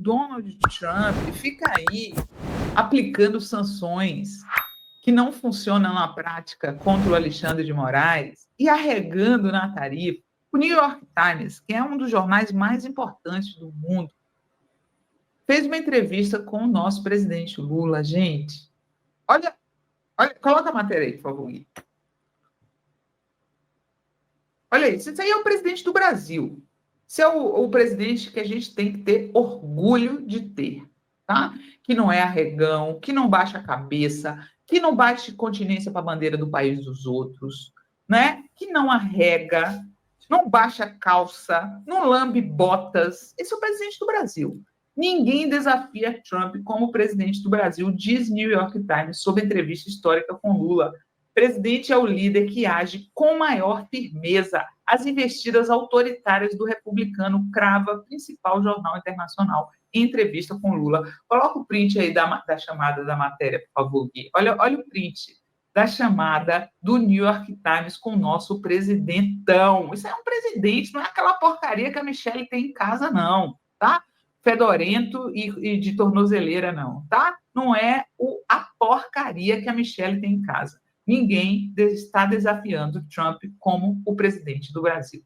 Donald Trump fica aí aplicando sanções que não funcionam na prática contra o Alexandre de Moraes e arregando na tarifa, o New York Times, que é um dos jornais mais importantes do mundo, fez uma entrevista com o nosso presidente Lula. Gente, olha, coloca a matéria aí, por favor, Gui. Olha isso aí é o presidente do Brasil. Esse é o presidente que a gente tem que ter orgulho de ter, tá? Que não é arregão, que não baixa a cabeça, que não bate continência para a bandeira do país dos outros, né? Que não arrega, não baixa calça, não lambe botas. Esse é o presidente do Brasil. Ninguém desafia Trump como presidente do Brasil, diz New York Times, sob entrevista histórica com Lula. Presidente é o líder que age com maior firmeza as investidas autoritárias do republicano, crava principal jornal internacional em entrevista com Lula. Coloca o print aí da chamada da matéria, por favor, Gui. Olha o print da chamada do New York Times com o nosso presidentão. Isso é um presidente, não é aquela porcaria que a Michelle tem em casa, não, tá? Fedorento e de tornozeleira, não, tá? Não é a porcaria que a Michelle tem em casa. Ninguém está desafiando Trump como o presidente do Brasil.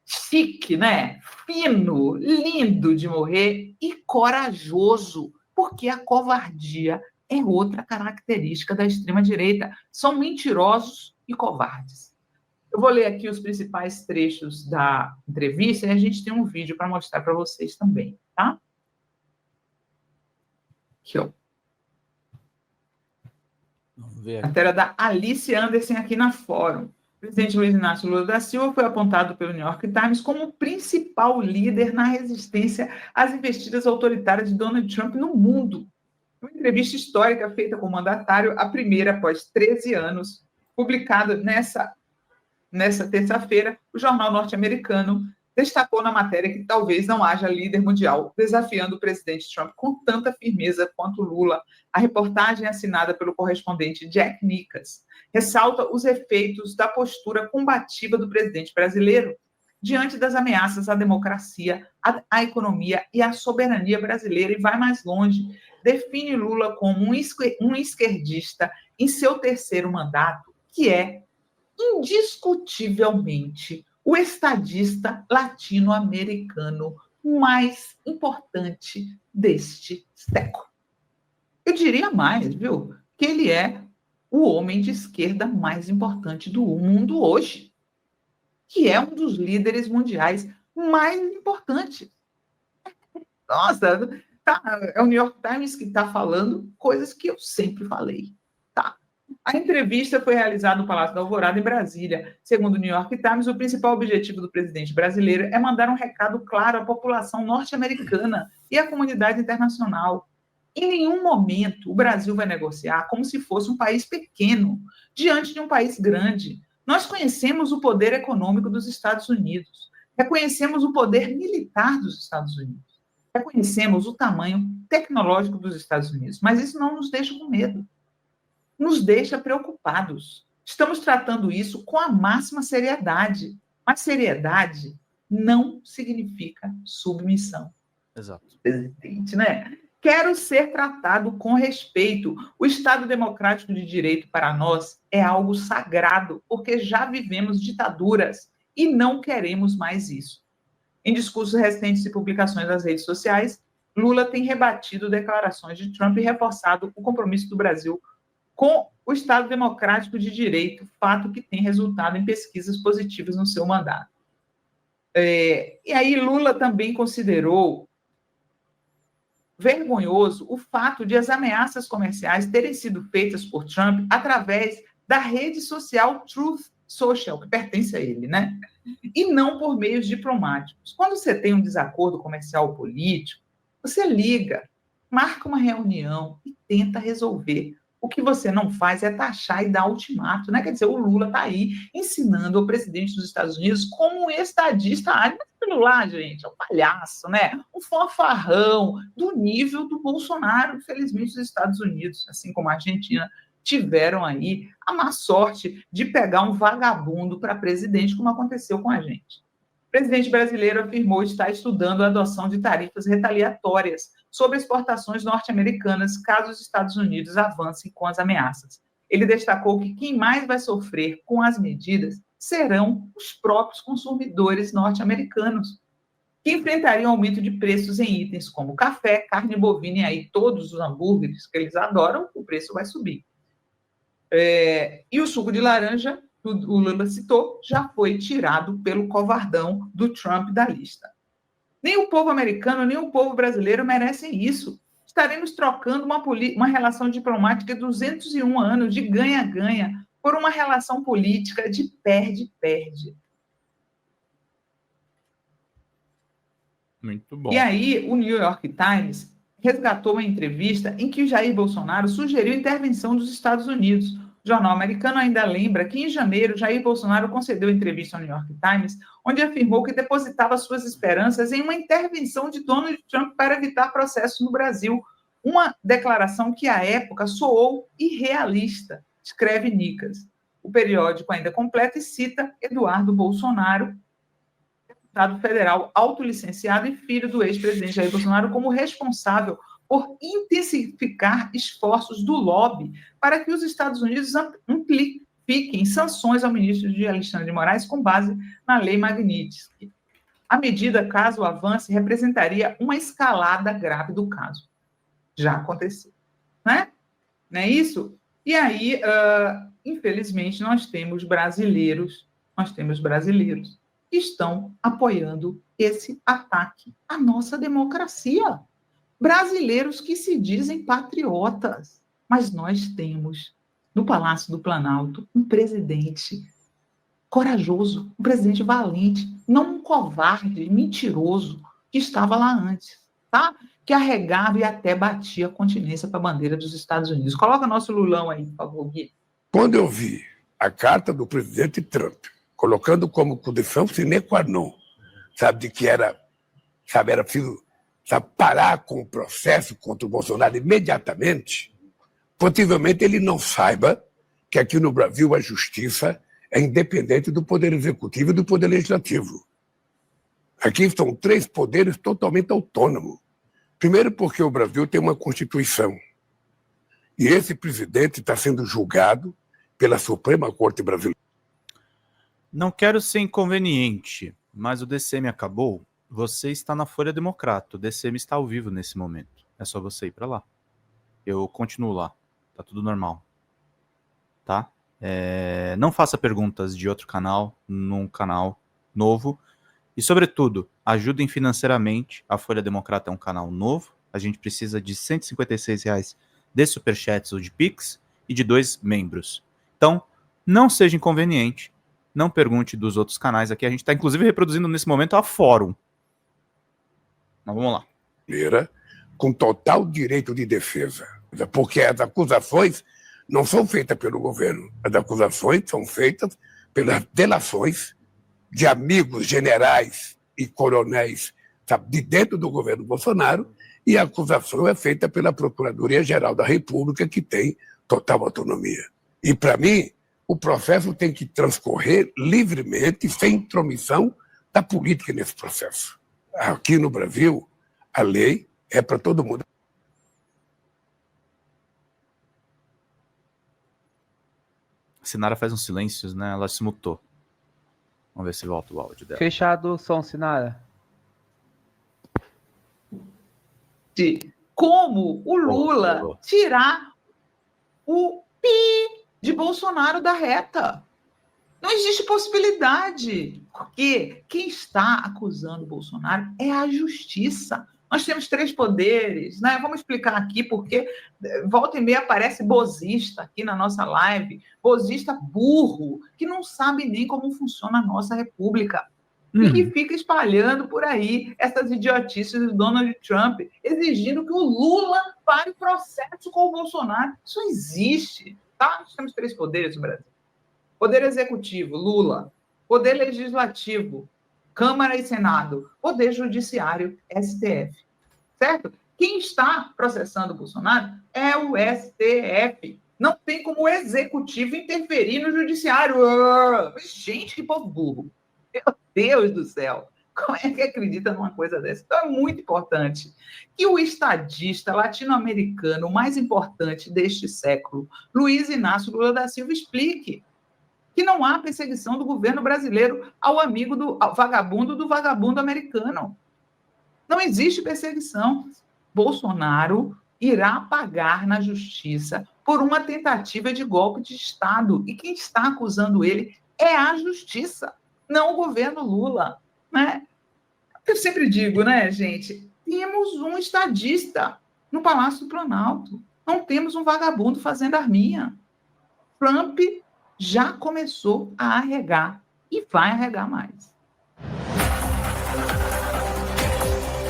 Chique, né? Fino, lindo de morrer e corajoso, porque a covardia é outra característica da extrema-direita. São mentirosos e covardes. Eu vou ler aqui os principais trechos da entrevista e a gente tem um vídeo para mostrar para vocês também, tá? Aqui, ó. A matéria da Alice Anderson aqui na Fórum. O presidente Luiz Inácio Lula da Silva foi apontado pelo New York Times como o principal líder na resistência às investidas autoritárias de Donald Trump no mundo. Uma entrevista histórica feita com o mandatário, a primeira após 13 anos, publicada nessa terça-feira, o jornal norte-americano destacou na matéria que talvez não haja líder mundial desafiando o presidente Trump com tanta firmeza quanto Lula. A reportagem, assinada pelo correspondente Jack Nickas, ressalta os efeitos da postura combativa do presidente brasileiro diante das ameaças à democracia, à economia e à soberania brasileira, e vai mais longe. Define Lula como um esquerdista em seu terceiro mandato, que é indiscutivelmente o estadista latino-americano mais importante deste século. Eu diria mais, viu? Que ele é o homem de esquerda mais importante do mundo hoje, que é um dos líderes mundiais mais importantes. Nossa, tá, é o New York Times que está falando coisas que eu sempre falei, tá? A entrevista foi realizada no Palácio da Alvorada, em Brasília. Segundo o New York Times, o principal objetivo do presidente brasileiro é mandar um recado claro à população norte-americana e à comunidade internacional. Em nenhum momento o Brasil vai negociar como se fosse um país pequeno diante de um país grande. Nós conhecemos o poder econômico dos Estados Unidos, reconhecemos o poder militar dos Estados Unidos, reconhecemos o tamanho tecnológico dos Estados Unidos, mas isso não nos deixa com medo. Nos deixa preocupados. Estamos tratando isso com a máxima seriedade. Mas seriedade não significa submissão. Exato. Presidente, né? Quero ser tratado com respeito. O Estado democrático de direito para nós é algo sagrado, porque já vivemos ditaduras e não queremos mais isso. Em discursos recentes e publicações nas redes sociais, Lula tem rebatido declarações de Trump e reforçado o compromisso do Brasil com o Estado democrático de direito, fato que tem resultado em pesquisas positivas no seu mandato. E aí Lula também considerou vergonhoso o fato de as ameaças comerciais terem sido feitas por Trump através da rede social Truth Social, que pertence a ele, né? E não por meios diplomáticos. Quando você tem um desacordo comercial ou político, você liga, marca uma reunião e tenta resolver. O que você não faz é taxar e dar ultimato, né? Quer dizer, o Lula está aí ensinando ao presidente dos Estados Unidos como um estadista. Mas pelo lá, gente, é um palhaço, né? Um fanfarrão do nível do Bolsonaro. Infelizmente, os Estados Unidos, assim como a Argentina, tiveram aí a má sorte de pegar um vagabundo para presidente, como aconteceu com a gente. O presidente brasileiro afirmou estar estudando a adoção de tarifas retaliatórias sobre exportações norte-americanas caso os Estados Unidos avancem com as ameaças. Ele destacou que quem mais vai sofrer com as medidas serão os próprios consumidores norte-americanos, que enfrentariam aumento de preços em itens como café, carne bovina e aí todos os hambúrgueres que eles adoram, o preço vai subir. E o suco de laranja, o Lula citou, já foi tirado pelo covardão do Trump da lista. Nem o povo americano, nem o povo brasileiro merecem isso. Estaremos trocando uma relação diplomática de 201 anos de ganha-ganha por uma relação política de perde-perde. Muito bom. E aí, o New York Times resgatou uma entrevista em que Jair Bolsonaro sugeriu intervenção dos Estados Unidos. O jornal americano ainda lembra que, em janeiro, Jair Bolsonaro concedeu entrevista ao New York Times, onde afirmou que depositava suas esperanças em uma intervenção de Donald Trump para evitar processos no Brasil. Uma declaração que, à época, soou irrealista, escreve Nicas. O periódico ainda completa e cita Eduardo Bolsonaro, deputado federal autolicenciado e filho do ex-presidente Jair Bolsonaro, como responsável por intensificar esforços do lobby para que os Estados Unidos amplifiquem sanções ao ministro de Alexandre de Moraes com base na Lei Magnitsky. A medida, caso avance, representaria uma escalada grave do caso. Já aconteceu, né? Não é isso? E aí, infelizmente, nós temos brasileiros que estão apoiando esse ataque à nossa democracia. Brasileiros que se dizem patriotas. Mas nós temos, no Palácio do Planalto, um presidente corajoso, um presidente valente, não um covarde, mentiroso, que estava lá antes, tá? Que arregava e até batia a continência para a bandeira dos Estados Unidos. Coloca nosso Lulão aí, por favor, Gui. Quando eu vi a carta do presidente Trump, colocando como condição sine qua non, sabe, de que era preciso parar com o processo contra o Bolsonaro imediatamente, possivelmente ele não saiba que aqui no Brasil a justiça é independente do poder executivo e do poder legislativo. Aqui são 3 poderes totalmente autônomos. Primeiro porque o Brasil tem uma Constituição. E esse presidente está sendo julgado pela Suprema Corte Brasileira. Não quero ser inconveniente, mas o DCM acabou. Você está na Folha Democrata. O DCM está ao vivo nesse momento. É só você ir para lá. Eu continuo lá. Tá tudo normal. Tá? Não faça perguntas de outro canal num canal novo. E, sobretudo, ajudem financeiramente. A Folha Democrata é um canal novo. A gente precisa de R$156 de superchats ou de Pix e de 2 membros. Então, não seja inconveniente. Não pergunte dos outros canais aqui. A gente está, inclusive, reproduzindo nesse momento a Fórum. Mas vamos lá. Com total direito de defesa. Porque as acusações não são feitas pelo governo. As acusações são feitas pelas delações de amigos generais e coronéis, sabe, de dentro do governo Bolsonaro, e a acusação é feita pela Procuradoria-Geral da República, que tem total autonomia. E, para mim, o processo tem que transcorrer livremente, sem intromissão da política nesse processo. Aqui no Brasil, a lei é para todo mundo. A Sinara faz uns silêncios, né? Ela se mutou. Vamos ver se volta o áudio dela. Fechado o som, Sinara. Como o Lula tirar o pi de Bolsonaro da reta. Não existe possibilidade, porque quem está acusando o Bolsonaro é a justiça. Nós temos 3 poderes, né? Vamos explicar aqui, porque volta e meia aparece bozista aqui na nossa live, bozista burro, que não sabe nem como funciona a nossa república. E que fica espalhando por aí essas idiotices do Donald Trump, exigindo que o Lula pare o processo com o Bolsonaro. Isso não existe, tá? Nós temos 3 poderes no Brasil. Poder Executivo, Lula. Poder Legislativo, Câmara e Senado. Poder Judiciário, STF. Certo? Quem está processando o Bolsonaro é o STF. Não tem como o Executivo interferir no Judiciário. Gente, que povo burro. Meu Deus do céu. Como é que acredita numa coisa dessa? Então, é muito importante que o estadista latino-americano mais importante deste século, Luiz Inácio Lula da Silva, explique que não há perseguição do governo brasileiro ao vagabundo do vagabundo americano. Não existe perseguição. Bolsonaro irá pagar na justiça por uma tentativa de golpe de Estado. E quem está acusando ele é a justiça, não o governo Lula, né? Eu sempre digo, né, gente? Temos um estadista no Palácio do Planalto. Não temos um vagabundo fazendo arminha. Trump já começou a arregar e vai arregar mais.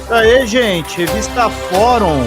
Isso aí, gente. Revista Fórum.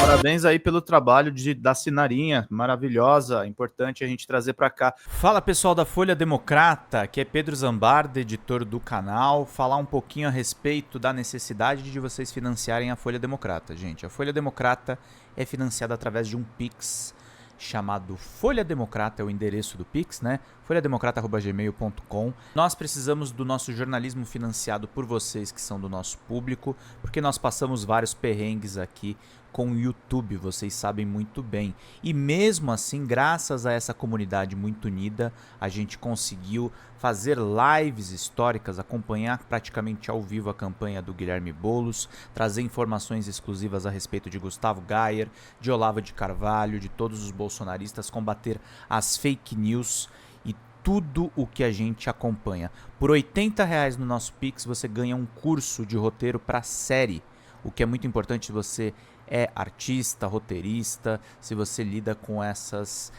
Parabéns aí pelo trabalho da Sinarinha, maravilhosa, importante a gente trazer para cá. Fala pessoal da Folha Democrata, que é Pedro Zambarda, editor do canal, falar um pouquinho a respeito da necessidade de vocês financiarem a Folha Democrata. Gente, a Folha Democrata é financiada através de um Pix chamado Folha Democrata, é o endereço do Pix, né? folhademocrata@gmail.com. Nós precisamos do nosso jornalismo financiado por vocês que são do nosso público, porque nós passamos vários perrengues aqui com o YouTube, vocês sabem muito bem. E mesmo assim, graças a essa comunidade muito unida, a gente conseguiu fazer lives históricas, acompanhar praticamente ao vivo a campanha do Guilherme Boulos, trazer informações exclusivas a respeito de Gustavo Gayer, de Olavo de Carvalho, de todos os bolsonaristas, combater as fake news e tudo o que a gente acompanha. Por R$80 no nosso Pix você ganha um curso de roteiro para série, o que é muito importante se você é artista, roteirista, se você lida com essas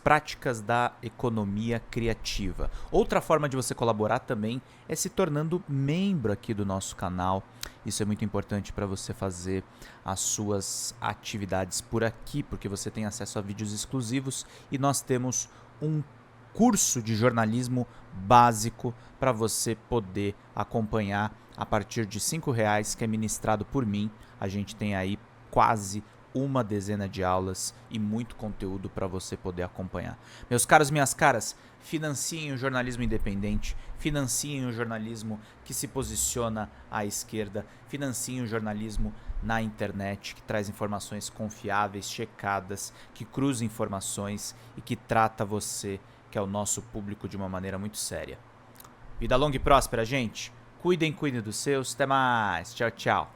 práticas da economia criativa. Outra forma de você colaborar também é se tornando membro aqui do nosso canal. Isso é muito importante para você fazer as suas atividades por aqui, porque você tem acesso a vídeos exclusivos e nós temos um curso de jornalismo básico para você poder acompanhar a partir de R$5, que é ministrado por mim. A gente tem aí quase uma dezena de aulas e muito conteúdo para você poder acompanhar. Meus caros, minhas caras, financiem o jornalismo independente, financiem o jornalismo que se posiciona à esquerda, financiem o jornalismo na internet, que traz informações confiáveis, checadas, que cruza informações e que trata você, que é o nosso público, de uma maneira muito séria. Vida longa e próspera, gente. Cuidem dos seus. Até mais. Tchau, tchau.